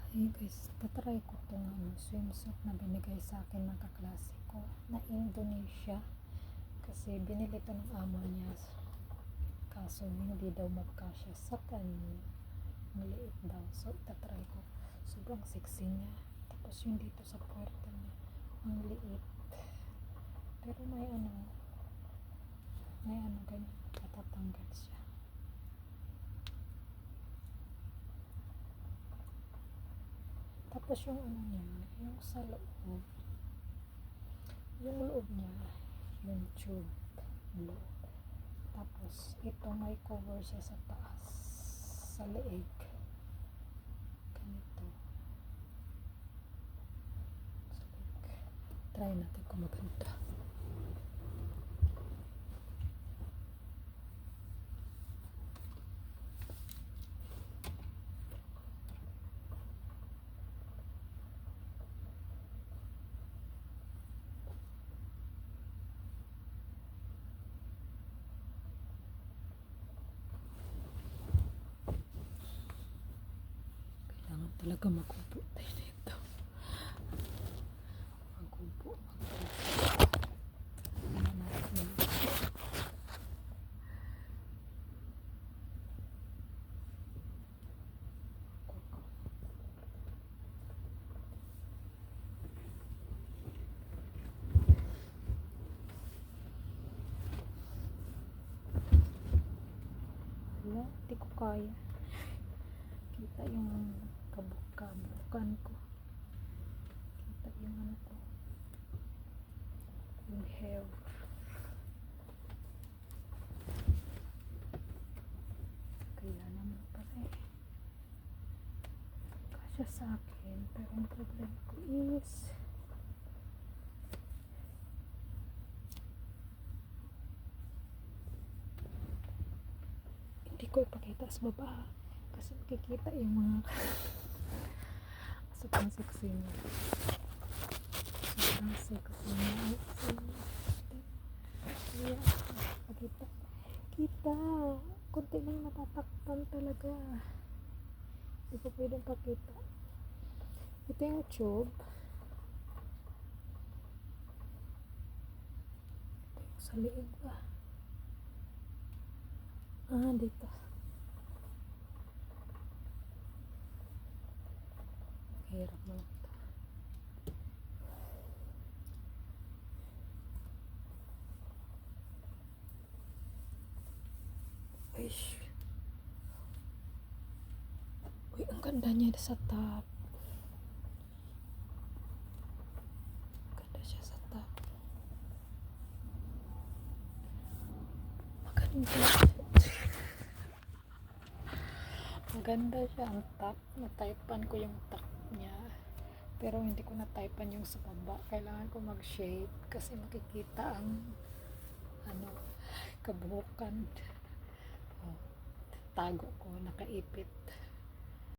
Hey guys, tatry ko itong swimsuit na binigay sa akin ng kaklase ko na Indonesia kasi binili ito ng amo niya, kaso hindi daw magkasya sa kanya, maliit daw. So itatry ko, sobrang sexy niya, tapos yung dito sa puwerta niya ang liit, pero may ganyan, katatanggal siya. Tapos yung niya, yung sa loob, yung loob niya, yung tube loob. Tapos ito may cover siya sa taas, sa leeg. Ganito. Sa leeg. Try natin kung maganda. Talaga magupo tayo nito. Magupo. Wala, di ko kaya. Kita yung kabukan ko. Kita yung ko. Yung hair. Kaya naman pala kasya sa akin. Pero ang problem ko is hindi ko ipakita sa baba kasi makikita yung mga sobrang sexy niya. Sobrang sexy niya. Kaya kita kunti lang natatakpan talaga, hindi ko pwedeng pakita. Ito yung tube, ito yung sa liig ba, dito. Hirap mo lang ito. Uy, ang ganda niya sa top. Ganda siya sa top. Maganda siya ang top. Nataypan ko yung top niya. Pero hindi ko nataypan yung sa baba. Kailangan ko mag-shade kasi makikita ang kabuhukan. Tago ko, nakaipit.